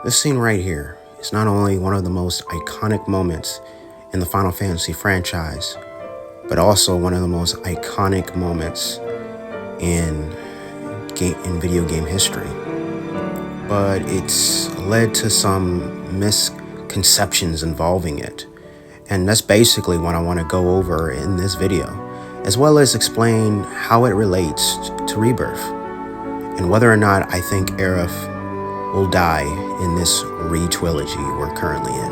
This scene right here is not only one of the most iconic moments in the Final Fantasy franchise, but also one of the most iconic moments in video game history. But it's led to some misconceptions involving it. And that's basically what I want to go over in this video, as well as explain how it relates to Rebirth, and whether or not I think Aerith will die in this re-trilogy we're currently in.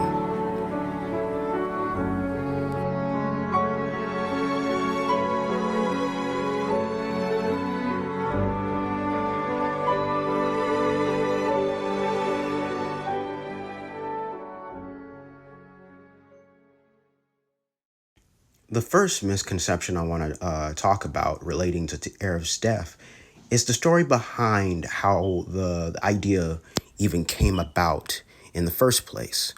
The first misconception I want to talk about relating to Aerith's death is the story behind how the idea even came about in the first place.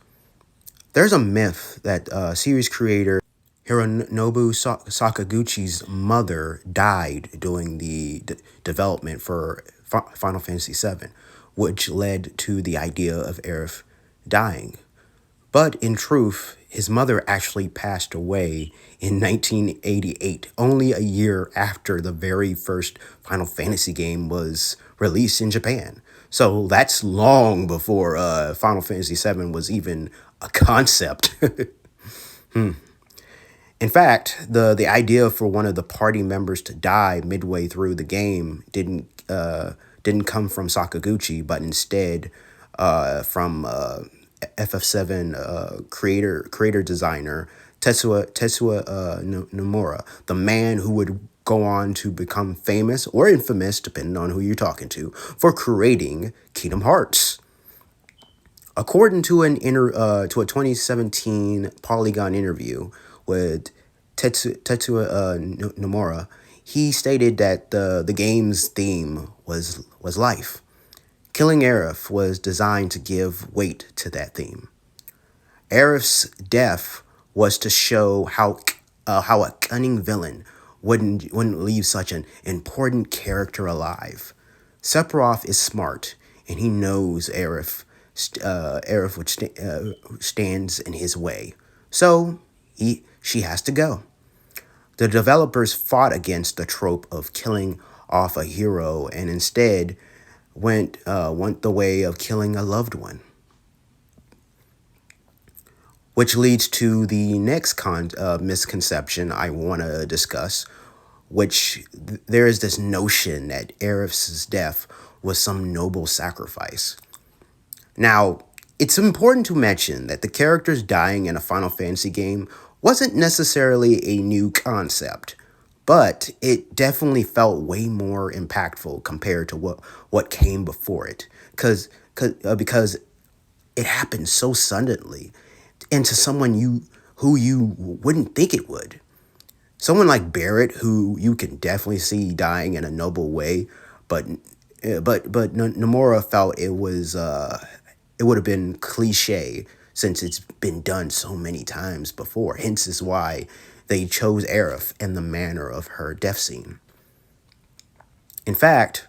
There's a myth that series creator Hironobu Sakaguchi's mother died during the development for Final Fantasy VII, which led to the idea of Aerith dying. But in truth, his mother actually passed away in 1988, only a year after the very first Final Fantasy game was released in Japan. So that's long before Final Fantasy VII was even a concept. In fact, the idea for one of the party members to die midway through the game didn't come from Sakaguchi, but instead from FF7 creator designer TETSUYA NOMURA, the man who would go on to become famous or infamous, depending on who you're talking to, for creating Kingdom Hearts. According to a 2017 Polygon interview with TETSUYA Nomura, he stated that the game's theme was life. Killing Aerith was designed to give weight to that theme. Aerith's death was to show how a cunning villain wouldn't leave such an important character alive. Sephiroth is smart, and he knows Aerith stands in his way, so she has to go. The developers fought against the trope of killing off a hero and instead went the way of killing a loved one. Which leads to the next misconception I want to discuss, which there is this notion that Aerith's death was some noble sacrifice. Now, it's important to mention that the characters dying in a Final Fantasy game wasn't necessarily a new concept, but it definitely felt way more impactful compared to what came before it, because it happened so suddenly, and to someone who you wouldn't think it would. Someone like Barrett, who you can definitely see dying in a noble way, but Nomura felt it would have been cliche since it's been done so many times before. Hence is why they chose Aerith and the manner of her death scene. In fact,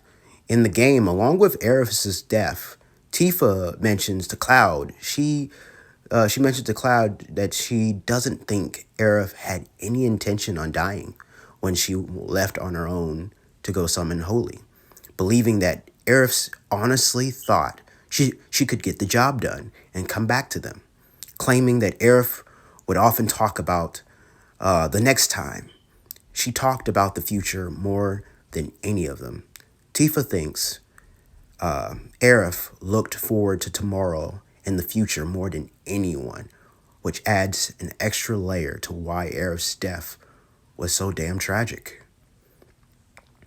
in the game, along with Aerith's death, Tifa mentions to Cloud. She mentioned to Cloud that she doesn't think Aerith had any intention on dying when she left on her own to go summon Holy, believing that Aerith honestly thought she could get the job done and come back to them, claiming that Aerith would often talk about the next time. She talked about the future more than any of them. Tifa thinks Aerith looked forward to tomorrow in the future more than anyone, which adds an extra layer to why Aerith's death was so damn tragic.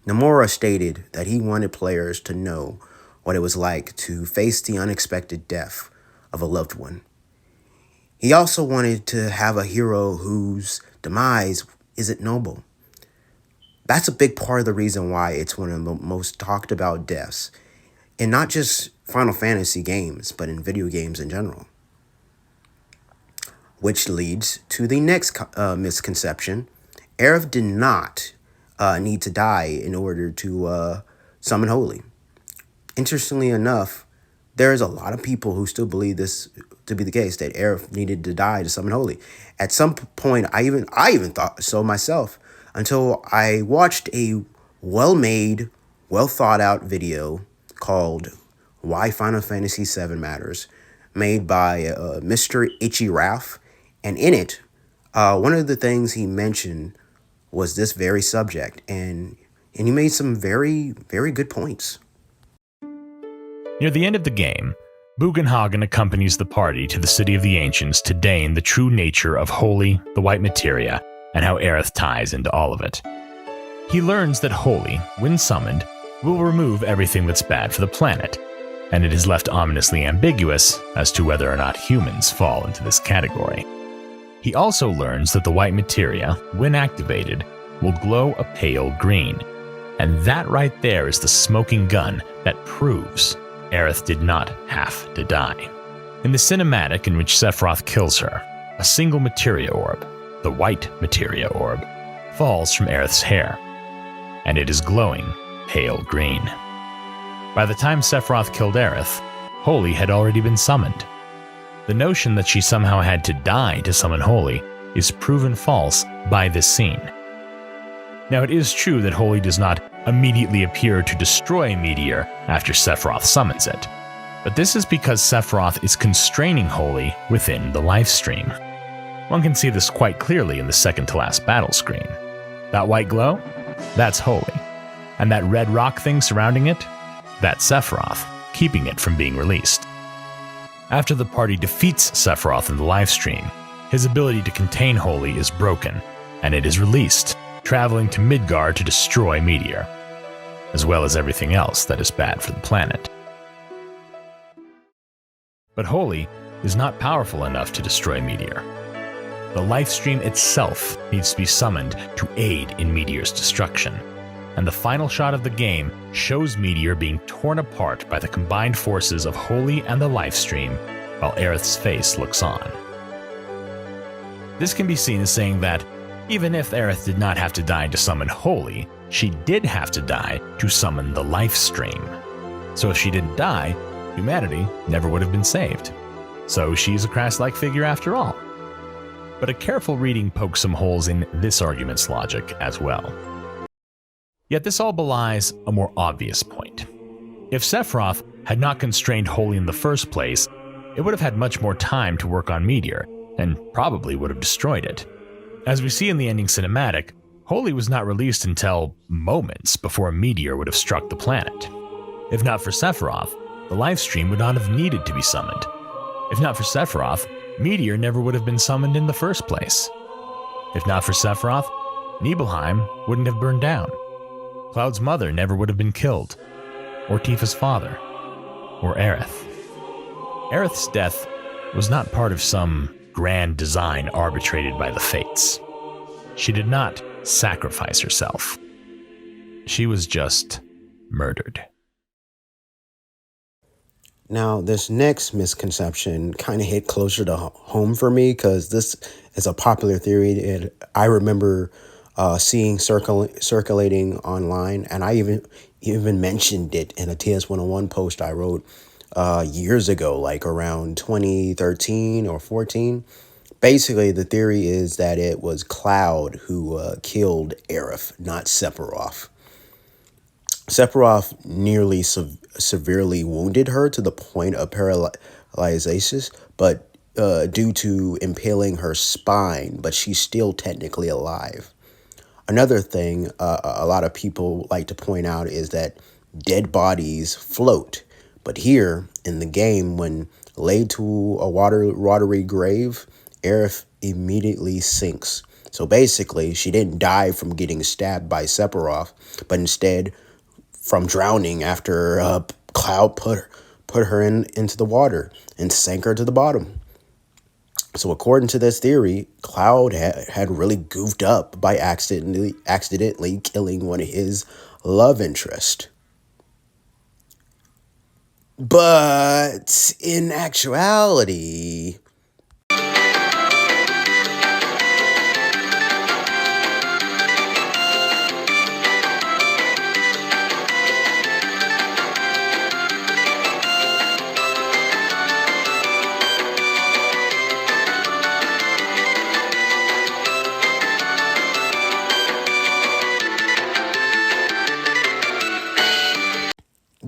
Nomura stated that he wanted players to know what it was like to face the unexpected death of a loved one. He also wanted to have a hero whose demise isn't noble. That's a big part of the reason why it's one of the most talked about deaths, and not just Final Fantasy games, but in video games in general. Which leads to the next misconception. Aerith did not need to die in order to summon Holy. Interestingly enough, There's a lot of people who still believe this to be the case, that Aerith needed to die to summon Holy. At some point, I even thought so myself until I watched a well-made, well-thought-out video called "Why Final Fantasy VII Matters," made by Mr. Itchy Ralph, and in it, one of the things he mentioned was this very subject, and he made some very, very good points. Near the end of the game, Bugenhagen accompanies the party to the City of the Ancients to deign the true nature of Holy, the White Materia, and how Aerith ties into all of it. He learns that Holy, when summoned, will remove everything that's bad for the planet, and it is left ominously ambiguous as to whether or not humans fall into this category. He also learns that the White Materia, when activated, will glow a pale green, and that right there is the smoking gun that proves Aerith did not have to die. In the cinematic in which Sephiroth kills her, a single materia orb, the White Materia Orb, falls from Aerith's hair, and it is glowing pale green. By the time Sephiroth killed Aerith, Holy had already been summoned. The notion that she somehow had to die to summon Holy is proven false by this scene. Now, it is true that Holy does not immediately appear to destroy Meteor after Sephiroth summons it, but this is because Sephiroth is constraining Holy within the lifestream. One can see this quite clearly in the second-to-last battle screen. That white glow? That's Holy. And that red rock thing surrounding it? That's Sephiroth, keeping it from being released. After the party defeats Sephiroth in the lifestream, his ability to contain Holy is broken, and it is released, traveling to Midgar to destroy Meteor, as well as everything else that is bad for the planet. But Holy is not powerful enough to destroy Meteor. The lifestream itself needs to be summoned to aid in Meteor's destruction, and the final shot of the game shows Meteor being torn apart by the combined forces of Holy and the lifestream, while Aerith's face looks on. This can be seen as saying that, even if Aerith did not have to die to summon Holy, she did have to die to summon the lifestream. So if she didn't die, humanity never would have been saved. So she's a Christ-like figure after all. But a careful reading pokes some holes in this argument's logic as well. Yet this all belies a more obvious point. If Sephiroth had not constrained Holy in the first place, it would have had much more time to work on Meteor, and probably would have destroyed it. As we see in the ending cinematic, Holy was not released until moments before a meteor would have struck the planet. If not for Sephiroth, the lifestream would not have needed to be summoned. If not for Sephiroth, Meteor never would have been summoned in the first place. If not for Sephiroth, Nibelheim wouldn't have burned down. Cloud's mother never would have been killed, or Tifa's father, or Aerith. Aerith's death was not part of some grand design arbitrated by the fates. She did not sacrifice herself. She was just murdered. Now, this next misconception kind of hit closer to home for me because this is a popular theory that I remember seeing circulating online, and I even mentioned it in a TS101 post I wrote years ago, like around 2013 or 14. Basically, the theory is that it was Cloud who killed Aerith, not Sephiroth. Sephiroth nearly severely wounded her to the point of paralysis, but due to impaling her spine, but she's still technically alive. Another thing a lot of people like to point out is that dead bodies float. But here in the game, when laid to a watery grave, Aerith immediately sinks. So basically, she didn't die from getting stabbed by Sephiroth, but instead from drowning after Cloud put her into the water and sank her to the bottom. So according to this theory, Cloud had really goofed up by accidentally killing one of his love interests. But in actuality,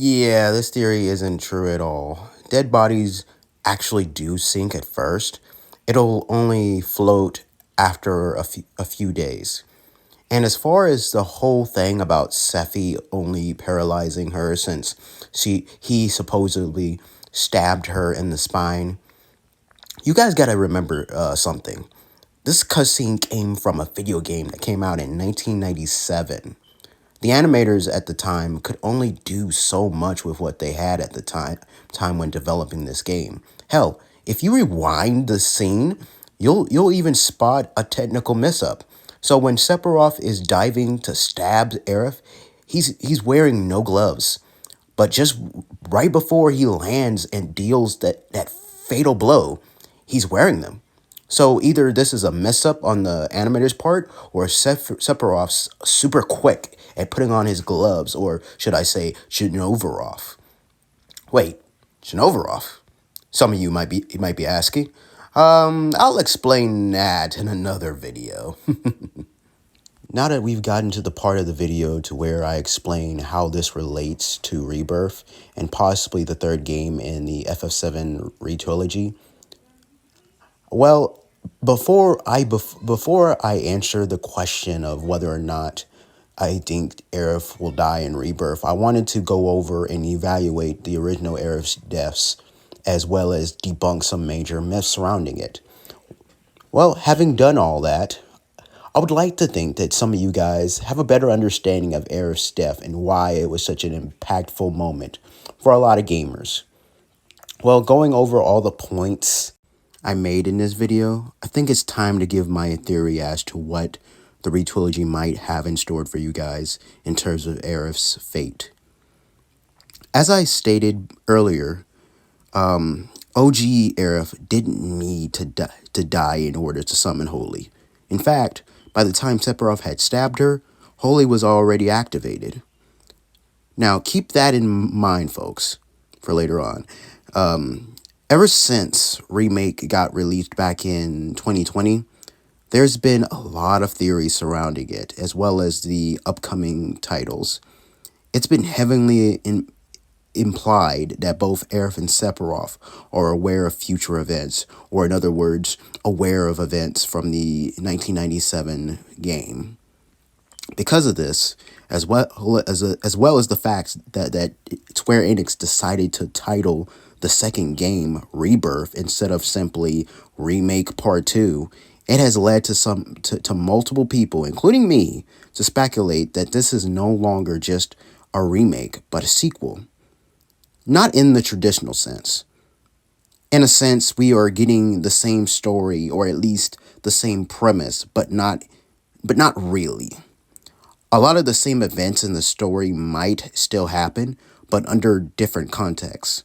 Yeah, this theory isn't true at all. Dead bodies actually do sink at first. It'll only float after a few days. And as far as the whole thing about Sephi only paralyzing her since he supposedly stabbed her in the spine, you guys gotta remember something. This cutscene came from a video game that came out in 1997. The animators at the time could only do so much with what they had at the time when developing this game. Hell, if you rewind the scene, you'll even spot a technical mess-up. So when Sephiroth is diving to stab Aerith, he's wearing no gloves. But just right before he lands and deals that fatal blow, he's wearing them. So either this is a mess up on the animator's part, or Sephiroth's super quick at putting on his gloves, or should I say, Shinovarov. Wait, Shinovarov? Some of you might be asking. I'll explain that in another video. Now that we've gotten to the part of the video to where I explain how this relates to Rebirth and possibly the third game in the FF7 retrilogy, well, before I answer the question of whether or not I think Aerith will die in Rebirth, I wanted to go over and evaluate the original Aerith's deaths, as well as debunk some major myths surrounding it. Well, having done all that, I would like to think that some of you guys have a better understanding of Aerith's death and why it was such an impactful moment for a lot of gamers. Well, going over all the points I made in this video, I think it's time to give my theory as to what the retrilogy might have in store for you guys in terms of Aerith's fate. As I stated earlier, OG Aerith didn't need to die in order to summon Holy. In fact, by the time Sephiroth had stabbed her, Holy was already activated. Now, keep that in mind, folks, for later on. Ever since Remake got released back in 2020, there's been a lot of theories surrounding it, as well as the upcoming titles. It's been heavily implied that both Aerith and Sephiroth are aware of future events, or in other words, aware of events from the 1997 game. Because of this, as well as the fact that Square Enix decided to title the second game Rebirth instead of simply Remake Part 2, it has led to multiple people, including me, to speculate that this is no longer just a remake, but a sequel. Not in the traditional sense. In a sense, we are getting the same story, or at least the same premise, but not really. A lot of the same events in the story might still happen, but under different contexts.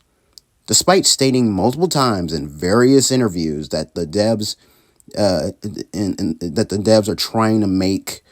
Despite stating multiple times in various interviews that the devs are trying to make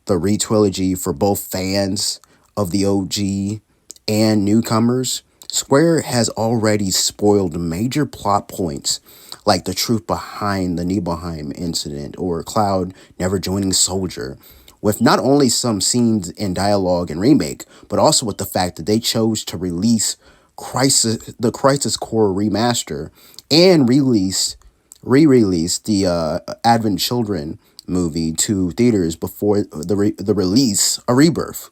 the retrilogy for both fans of the OG and newcomers, Square has already spoiled major plot points like the truth behind the Nibelheim incident or Cloud never joining Soldier, with not only some scenes and dialogue in Remake, but also with the fact that they chose to release the Crisis Core remaster and re-release the Advent Children movie to theaters before the release of Rebirth.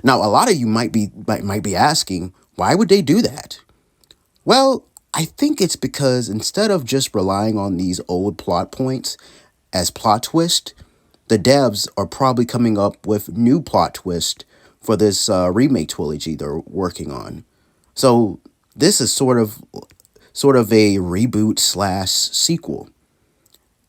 Now, a lot of you might be asking, why would they do that? Well, I think it's because instead of just relying on these old plot points as plot twist, the devs are probably coming up with new plot twist for this remake trilogy they're working on. So this is sort of a reboot / sequel.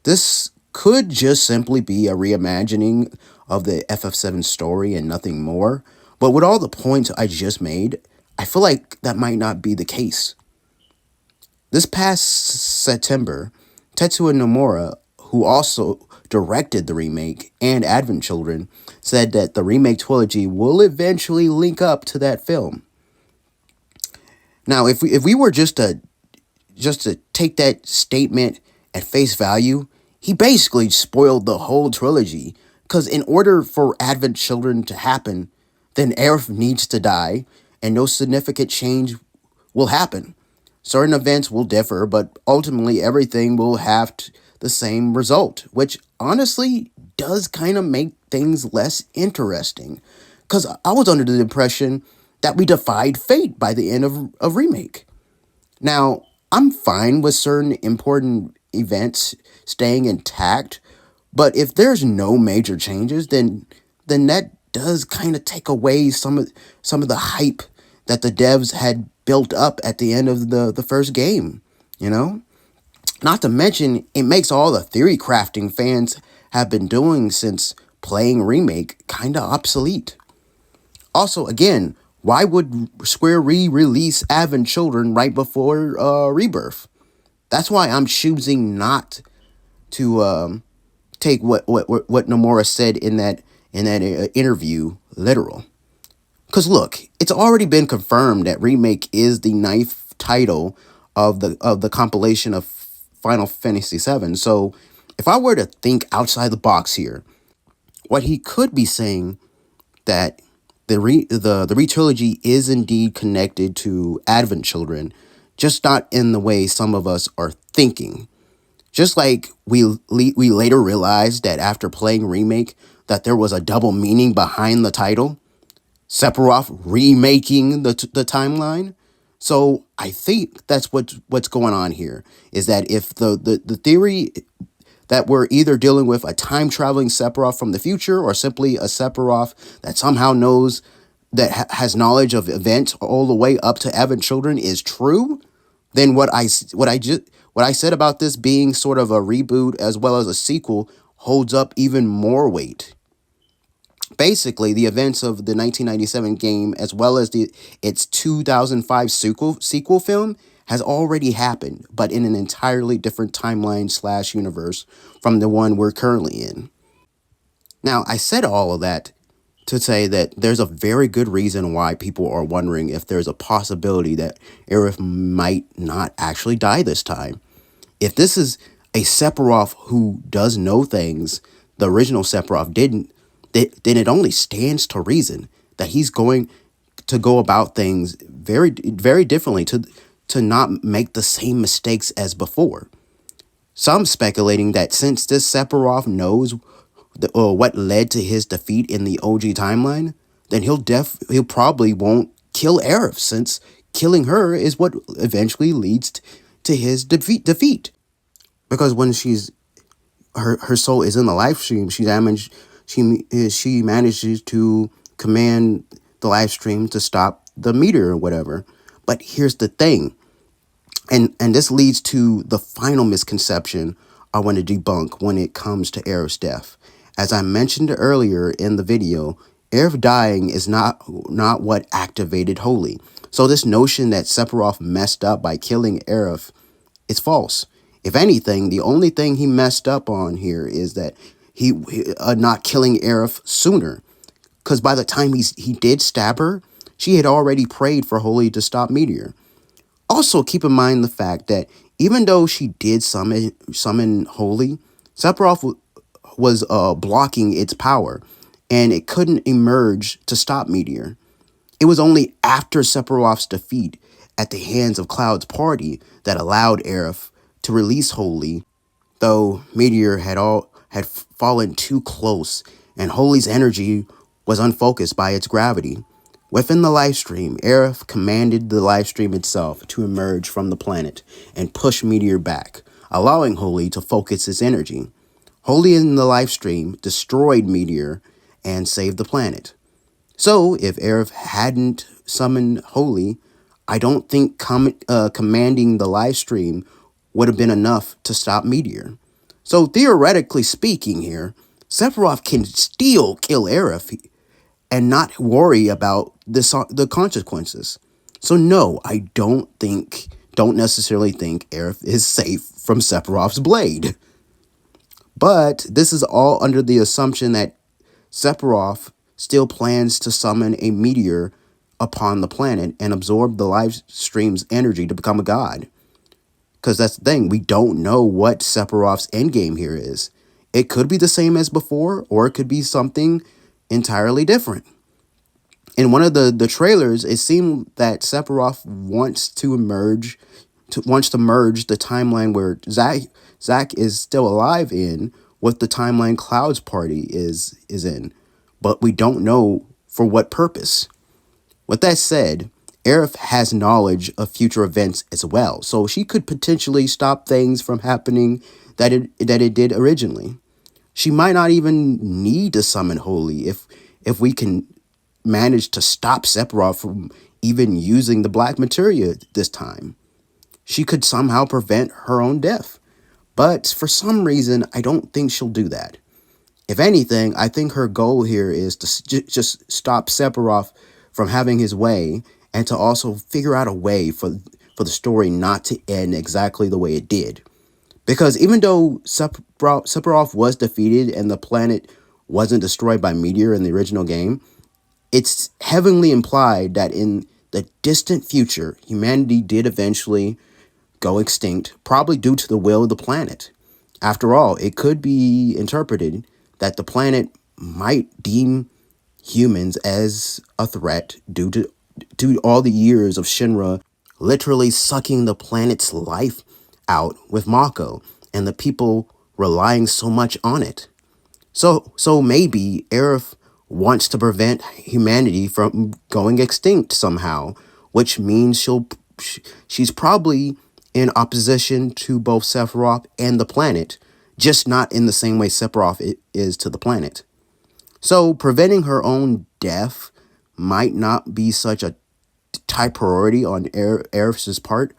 This could just simply be a reimagining of the FF7 story and nothing more. But with all the points I just made, I feel like that might not be the case. This past September, Tetsuya Nomura, who also directed the remake and Advent Children, said that the remake trilogy will eventually link up to that film. Now, if we were just to take that statement at face value, he basically spoiled the whole trilogy. Because in order for Advent Children to happen, then Aerith needs to die, and no significant change will happen. Certain events will differ, but ultimately everything will have the same result, which honestly does kind of make things less interesting. Because I was under the impression that we defied fate by the end of Remake. Now, I'm fine with certain important events staying intact, but if there's no major changes, then that does kind of take away some of the hype that the devs had built up at the end of the first game, you know? Not to mention, it makes all the theory crafting fans have been doing since playing Remake kind of obsolete. Also, again, why would Square re-release Advent Children right before Rebirth? That's why I'm choosing not to take what Nomura said in that interview literal. Because look, it's already been confirmed that Remake is the 9th title of the compilation of Final Fantasy VII. So if I were to think outside the box here, what he could be saying that the re-trilogy is indeed connected to Advent Children, just not in the way some of us are thinking. Just like we later realized that after playing Remake that there was a double meaning behind the title, Sephiroth remaking the timeline. So I think that's what's going on here, is that if the theory that we're either dealing with a time-traveling Sephiroth from the future or simply a Sephiroth that somehow knows, that has knowledge of events all the way up to Advent Children is true, then what I said about this being sort of a reboot as well as a sequel holds up even more weight. Basically, the events of the 1997 game as well as its 2005 sequel film has already happened, but in an entirely different timeline / universe from the one we're currently in. Now, I said all of that to say that there's a very good reason why people are wondering if there's a possibility that Aerith might not actually die this time. If this is a Sephiroth who does know things the original Sephiroth didn't, then it only stands to reason that he's going to go about things very, very differently to not make the same mistakes as before. Some speculating that since this Sephiroth knows what led to his defeat in the OG timeline, then he'll probably won't kill Aerith, since killing her is what eventually leads to his defeat. Because when her soul is in the live stream, she manages to command the live stream to stop the meteor or whatever. But here's the thing, and this leads to the final misconception I want to debunk when it comes to Aerith's death. As I mentioned earlier in the video, Aerith dying is not what activated Holy. So this notion that Sephiroth messed up by killing Aerith is false. If anything, the only thing he messed up on here is that he not killing Aerith sooner. Because by the time he did stab her, she had already prayed for Holy to stop Meteor. Also, keep in mind the fact that even though she did summon Holy, Sephiroth was blocking its power, and it couldn't emerge to stop Meteor. It was only after Sephiroth's defeat at the hands of Cloud's party that allowed Aerith to release Holy, though Meteor had fallen too close, and Holy's energy was unfocused by its gravity. Within the livestream, Aerith commanded the livestream itself to emerge from the planet and push Meteor back, allowing Holy to focus its energy. Holy in the livestream destroyed Meteor and saved the planet. So, if Aerith hadn't summoned Holy, I don't think commanding the livestream would have been enough to stop Meteor. So, theoretically speaking here, Sephiroth can still kill Aerith and not worry about the consequences. So no, I don't necessarily think Aerith is safe from Sephiroth's blade. But this is all under the assumption that Sephiroth still plans to summon a meteor upon the planet and absorb the live stream's energy to become a god. Because that's the thing, we don't know what Sephiroth's endgame here is. It could be the same as before, or it could be something entirely different. In one of the trailers, it seemed that Sephiroth wants to merge the timeline where Zack is still alive in with the timeline Cloud's party is in, but we don't know for what purpose. With that said, Aerith has knowledge of future events as well, so she could potentially stop things from happening that it did originally. She might not even need to summon Holy if we can manage to stop Sephiroth from even using the black materia this time. She could somehow prevent her own death. But for some reason, I don't think she'll do that. If anything, I think her goal here is to just stop Sephiroth from having his way, and to also figure out a way for the story not to end exactly the way it did. Because even though Sephiroth was defeated and the planet wasn't destroyed by meteor in the original game, it's heavily implied that in the distant future, humanity did eventually go extinct, probably due to the will of the planet. After all, it could be interpreted that the planet might deem humans as a threat due to all the years of Shinra literally sucking the planet's life out with Mako and the people relying so much on it. So maybe Aerith wants to prevent humanity from going extinct somehow, which means she's probably in opposition to both Sephiroth and the planet, just not in the same way Sephiroth is to the planet. So preventing her own death might not be such a high priority on Aerith's part.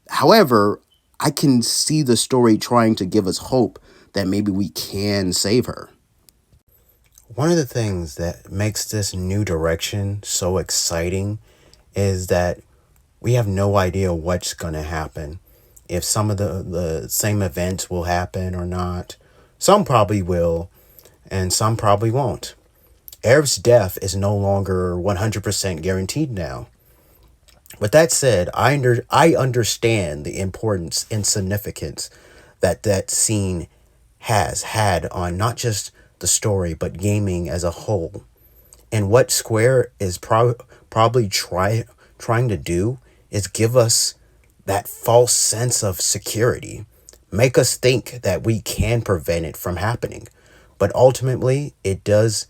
However, I can see the story trying to give us hope that maybe we can save her. One of the things that makes this new direction so exciting is that we have no idea what's going to happen. If some of the same events will happen or not. Some probably will, and some probably won't. Aerith's death is no longer 100% guaranteed now. With that said, I understand the importance and significance that scene has had on not just the story, but gaming as a whole. And what Square is probably trying to do is give us that false sense of security, make us think that we can prevent it from happening. But ultimately, it does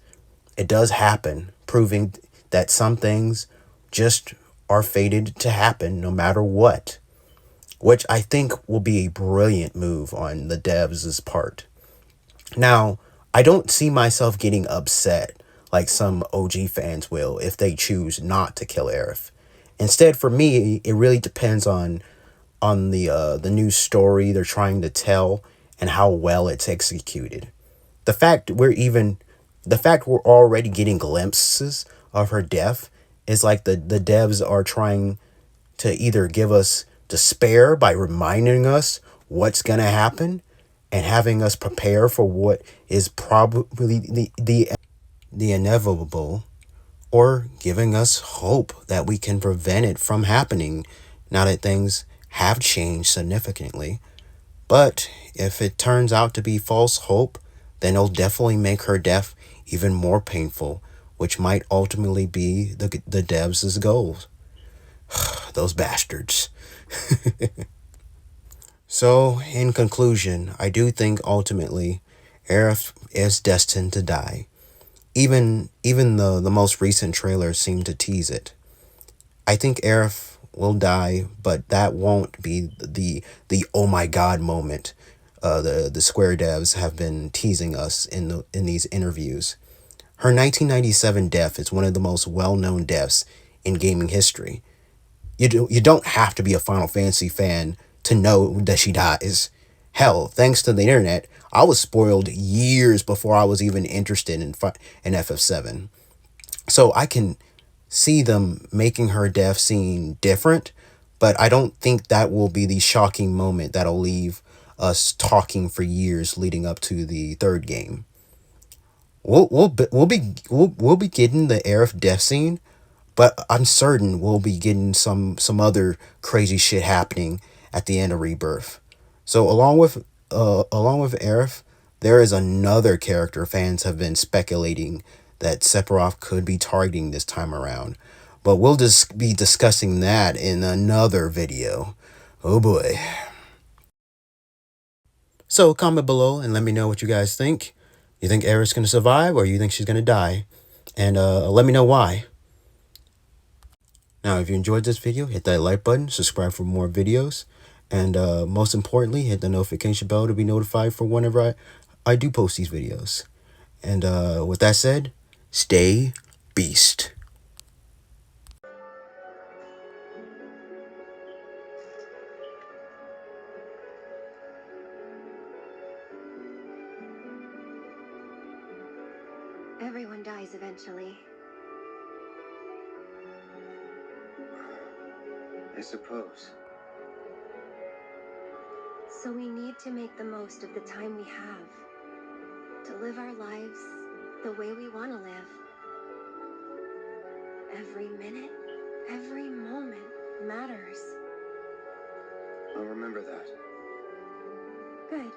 happen, proving that some things just are fated to happen no matter what, which I think will be a brilliant move on the devs' part. Now, I don't see myself getting upset like some OG fans will if they choose not to kill Aerith. Instead, for me, it really depends on the new story they're trying to tell and how well it's executed. The fact we're already getting glimpses of her death is like the devs are trying to either give us despair by reminding us what's gonna happen and having us prepare for what is probably the inevitable, or giving us hope that we can prevent it from happening now that things have changed significantly. But if it turns out to be false hope, then it'll definitely make her death even more painful, which might ultimately be the devs' goals. Those bastards. So, in conclusion, I do think ultimately Aerith is destined to die. Even though the most recent trailers seem to tease it. I think Aerith will die, but that won't be the oh my god moment the Square devs have been teasing us in these interviews. Her 1997 death is one of the most well-known deaths in gaming history. You don't have to be a Final Fantasy fan to know that she dies. Hell, thanks to the internet, I was spoiled years before I was even interested in FF7. So I can see them making her death scene different, but I don't think that will be the shocking moment that'll leave us talking for years leading up to the third game. We'll be getting the Aerith death scene, but I'm certain we'll be getting some other crazy shit happening at the end of Rebirth. So along with Aerith, there is another character fans have been speculating that Sephiroth could be targeting this time around. But we'll just be discussing that in another video. Oh boy. So comment below and let me know what you guys think. You think Aerith's going to survive, or you think she's going to die? And let me know why. Now, if you enjoyed this video, hit that like button, subscribe for more videos, and most importantly, hit the notification bell to be notified for whenever I do post these videos. And with that said, stay beast. Everyone dies eventually. I suppose. So we need to make the most of the time we have. To live our lives the way we want to live. Every minute, every moment matters. I'll remember that. Good.